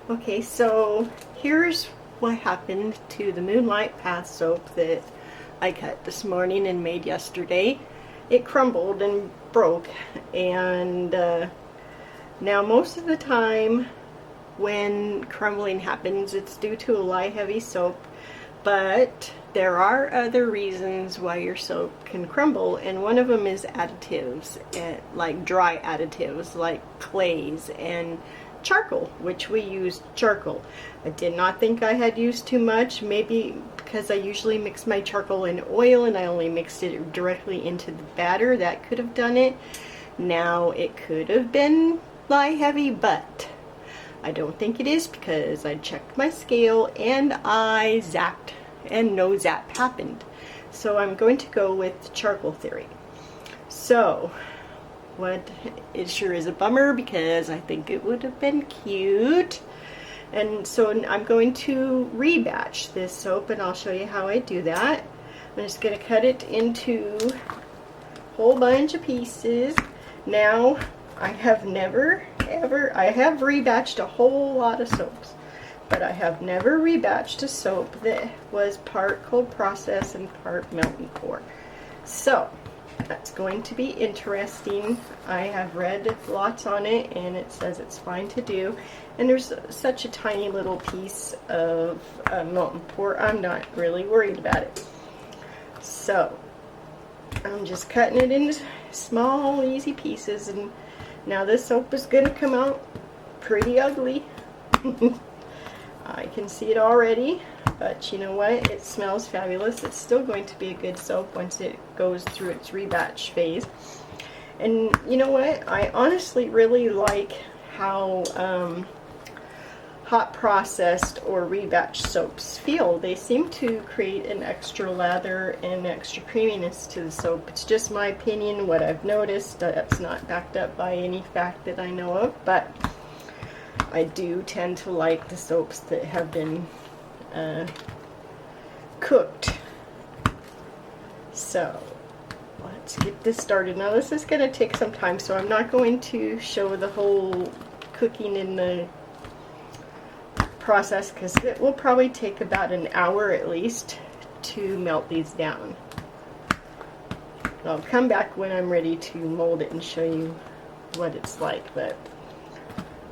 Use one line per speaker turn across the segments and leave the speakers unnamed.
Okay, so here's what happened to the Moonlight Path Soap that I cut this morning and made yesterday. It crumbled and broke, and now most of the time when crumbling happens, it's due to a lye heavy soap, but there are other reasons why your soap can crumble, and one of them is additives, like dry additives like clays and charcoal, which we used charcoal. I did not think I had used too much, maybe because I usually mix my charcoal in oil and I only mixed it directly into the batter. That could have done it. Now it could have been lye heavy, but I don't think it is because I checked my scale and I zapped and no zap happened. So I'm going to go with charcoal theory. So what it sure is a bummer because I think it would have been cute. And so I'm going to rebatch this soap, and I'll show you how I do that. I'm just going to cut it into a whole bunch of pieces. Now I have never ever, I have rebatched a whole lot of soaps, but I have never rebatched a soap that was part cold process and part melt and pour. So that's going to be interesting. I have read lots on it and it says it's fine to do, and there's such a tiny little piece of melt and pour, I'm not really worried about it. So I'm just cutting it into small easy pieces, and now this soap is going to come out pretty ugly. I can see it already, but you know what? It smells fabulous. It's still going to be a good soap once it goes through its rebatch phase. And you know what? I honestly really like how hot processed or rebatch soaps feel. They seem to create an extra lather and extra creaminess to the soap. It's just my opinion, what I've noticed. That's not backed up by any fact that I know of, but I do tend to like the soaps that have been cooked. So let's get this started. Now this is going to take some time, so I'm not going to show the whole cooking in the process because it will probably take about an hour at least to melt these down. I'll come back when I'm ready to mold it and show you what it's like. But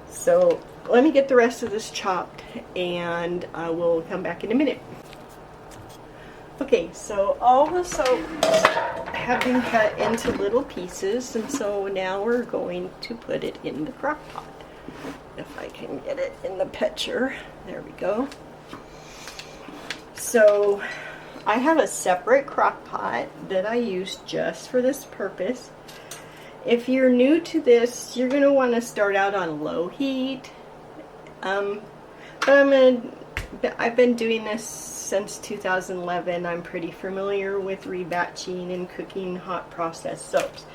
so let me get the rest of this chopped and I will come back in a minute. Okay, so all the soaps have been cut into little pieces, and so now we're going to put it in the crock pot. If I can get it in the picture. There we go. So I have a separate crock pot that I use just for this purpose. If you're new to this, you're going to want to start out on low heat. But I've been doing this since 2011. I'm pretty familiar with rebatching and cooking hot processed soaps.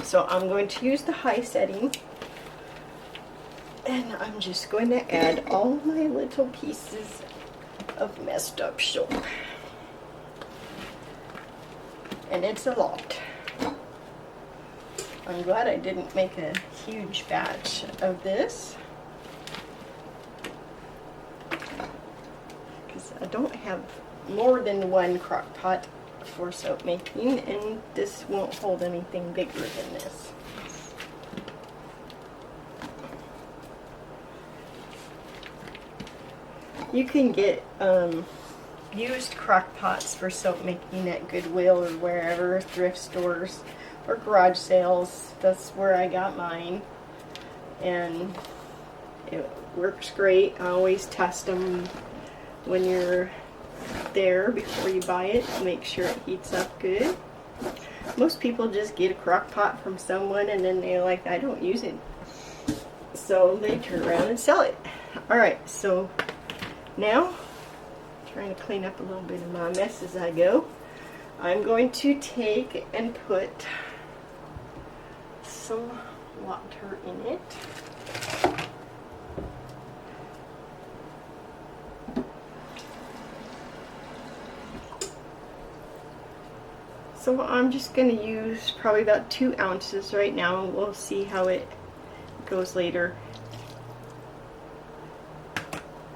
So I'm going to use the high setting. And I'm just going to add all my little pieces of messed up soap. And it's a lot. I'm glad I didn't make a huge batch of this, because I don't have more than one crock pot for soap making, and this won't hold anything bigger than this. You can get used crock pots for soap making at Goodwill or wherever, thrift stores or garage sales. That's where I got mine, and it works great. I always test them when you're there before you buy it to make sure it heats up good. Most people just get a crock pot from someone and then they're like, I don't use it, so they turn around and sell it. Alright, so now, trying to clean up a little bit of my mess as I go, I'm going to take and put some water in it. So I'm just going to use probably about 2 ounces right now, and we'll see how it goes later.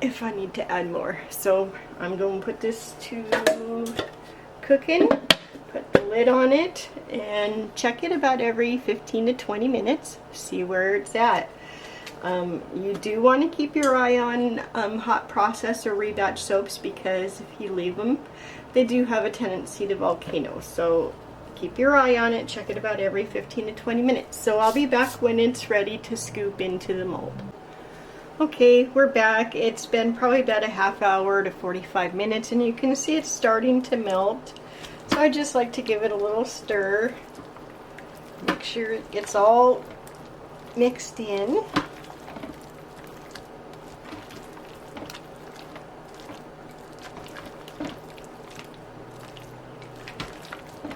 if I need to add more. So I'm going to put this to cooking, put the lid on it, and check it about every 15 to 20 minutes, see where it's at. You do want to keep your eye on hot process or rebatch soaps, because if you leave them, they do have a tendency to volcano. So keep your eye on it, check it about every 15 to 20 minutes. So I'll be back when it's ready to scoop into the mold. Okay, we're back. It's been probably about a half hour to 45 minutes, and you can see it's starting to melt. So I just like to give it a little stir, make sure it gets all mixed in.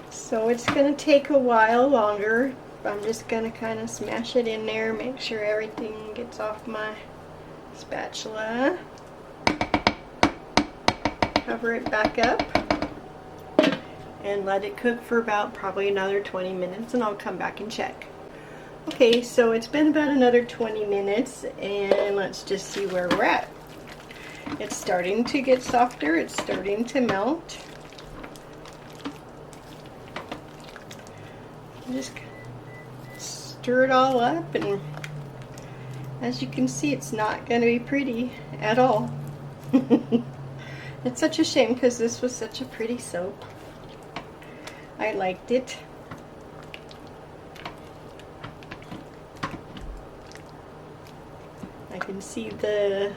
So it's going to take a while longer. I'm just going to kind of smash it in there, make sure everything gets off my spatula. Cover it back up and let it cook for about probably another 20 minutes, and I'll come back and check. Okay, so it's been about another 20 minutes, and let's just see where we're at. It's starting to get softer, it's starting to melt. Just stir it all up, and as you can see, it's not going to be pretty at all. It's such a shame, because this was such a pretty soap. I liked it. I can see the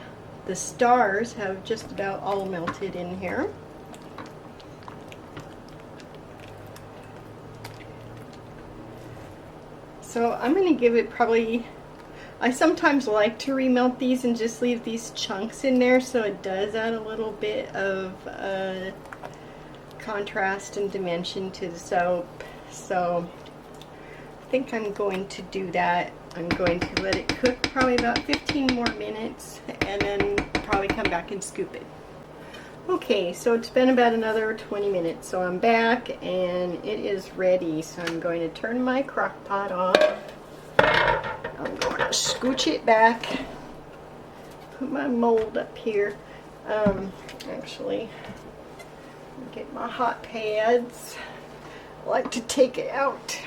stars have just about all melted in here. So I'm going to give it probably, I sometimes like to remelt these and just leave these chunks in there, so it does add a little bit of contrast and dimension to the soap. So I think I'm going to do that. I'm going to let it cook probably about 15 more minutes, and then probably come back and scoop it. Okay, so it's been about another 20 minutes, so I'm back and it is ready. So I'm going to turn my crock pot on. I'm going to scooch it back, put my mold up here. Actually, get my hot pads. I like to take it out.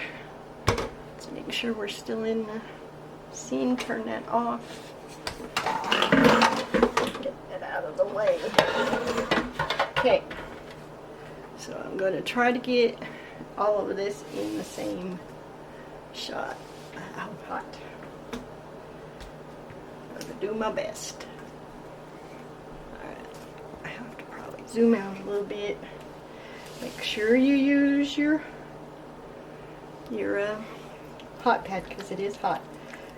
Let's make sure we're still in the scene. Turn that off. Get it out of the way. Okay, so I'm going to try to get all of this in the same shot. I'm hot. I'm going to do my best. Alright, I have to probably zoom out a little bit. Make sure you use your hot pad, because it is hot.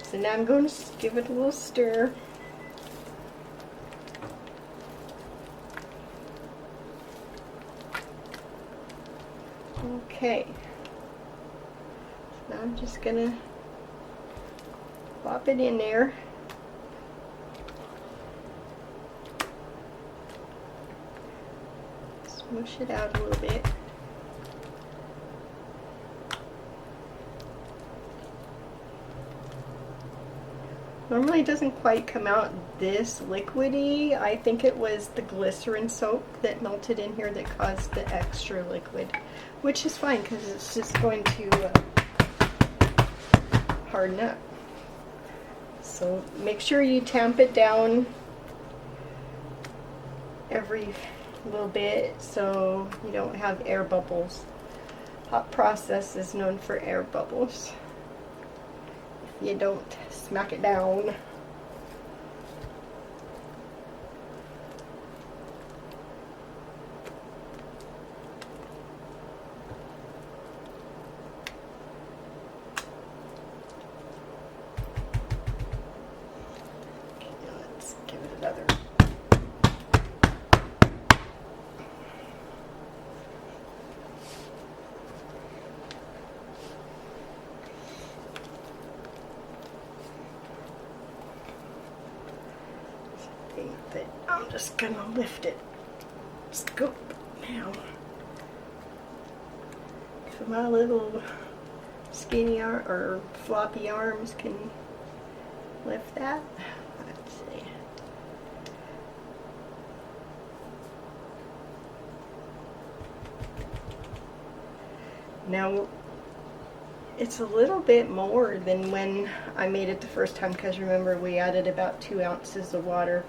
So now I'm going to give it a little stir. Okay, so now I'm just going to pop it in there. Smush it out a little bit. Normally it doesn't quite come out this liquidy. I think it was the glycerin soap that melted in here that caused the extra liquid, which is fine because it's just going to harden up. So make sure you tamp it down every little bit so you don't have air bubbles. Hot process is known for air bubbles. If you don't smack it down. Let's give it another. I'm just gonna lift it, scoop now, so my little skinny arm or floppy arms can lift that. Let's see. Now, it's a little bit more than when I made it the first time, because remember we added about 2 ounces of water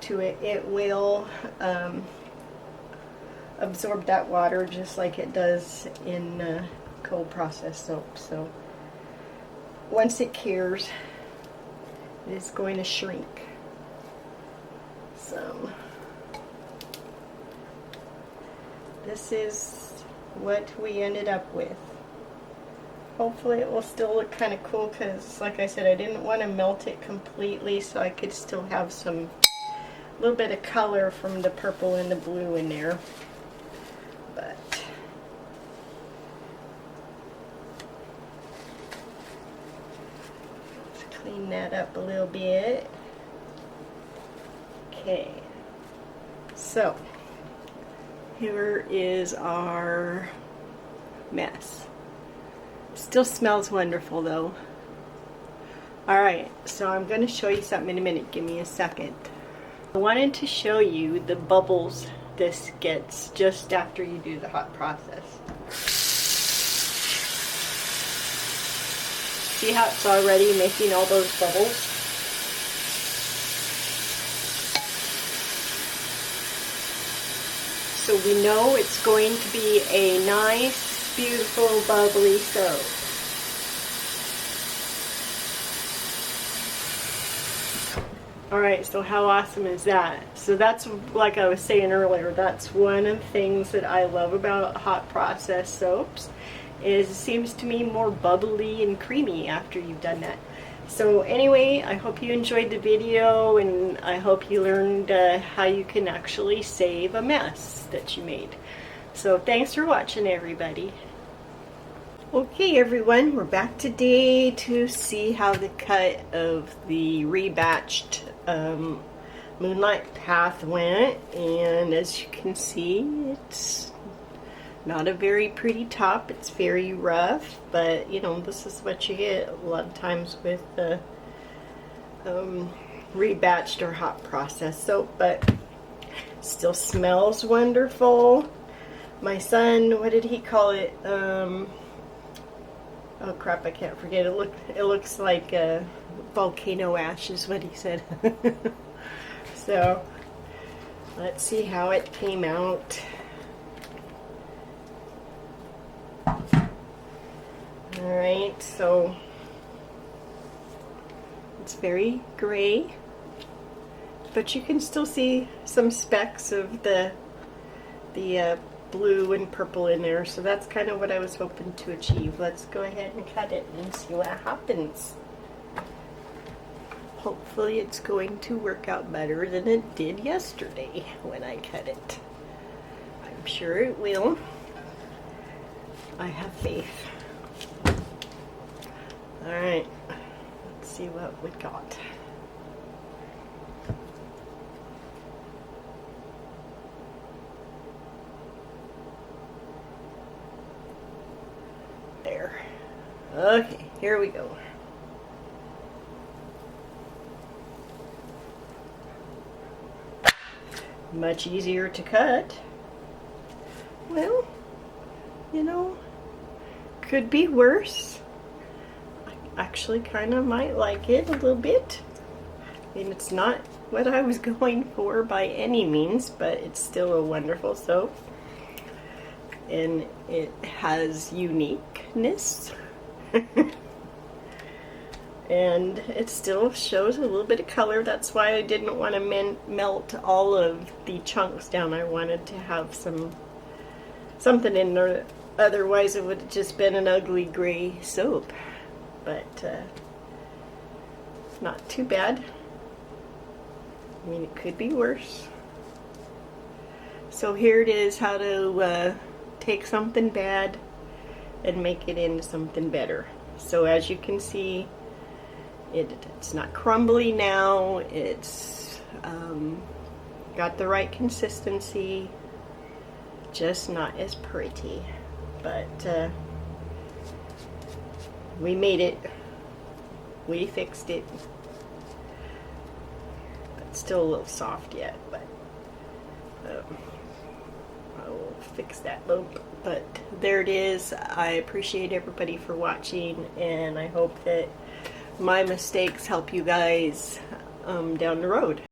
to it. It will absorb that water just like it does in cold process soap. So once it cures, it is going to shrink some. This is what we ended up with. Hopefully it will still look kind of cool, because like I said, I didn't want to melt it completely, so I could still have some little bit of color from the purple and the blue in there. But let's clean that up a little bit. Okay, so here is our mess. Still smells wonderful though. Alright, so I'm going to show you something in a minute. Give me a second. I wanted to show you the bubbles this gets just after you do the hot process. See how it's already making all those bubbles? So we know it's going to be a nice, beautiful, bubbly soap. Alright, so how awesome is that? So that's, like I was saying earlier, that's one of the things that I love about hot process soaps, is it seems to me more bubbly and creamy after you've done that. So anyway, I hope you enjoyed the video, and I hope you learned how you can actually save a mess that you made. So thanks for watching, everybody. Okay everyone, we're back today to see how the cut of the rebatched Moonlight Path went, and as you can see, it's not a very pretty top. It's very rough, but you know, this is what you get a lot of times with the rebatched or hot process soap, but still smells wonderful. My son, what did he call it? Oh crap, I can't forget. It looks like volcano ash is what he said. So let's see how it came out. Alright, so it's very gray, but you can still see some specks of the blue and purple in there, so that's kind of what I was hoping to achieve. Let's go ahead and cut it and see what happens. Hopefully it's going to work out better than it did yesterday when I cut it. I'm sure it will. I have faith. Alright, let's see what we got. There. Okay, here we go. Much easier to cut. Well, you know, could be worse. I actually kind of might like it a little bit. I mean, it's not what I was going for by any means, but it's still a wonderful soap. And it has uniqueness. And it still shows a little bit of color. That's why I didn't want to melt all of the chunks down. I wanted to have something in there. Otherwise it would have just been an ugly gray soap. But not too bad. I mean, it could be worse. So here it is, how to take something bad and make it into something better. So as you can see, it's not crumbly now. It's got the right consistency, just not as pretty. But we made it. We fixed it. It's still a little soft yet, but I will fix that lump. But there it is. I appreciate everybody for watching, and I hope that my mistakes help you guys down the road.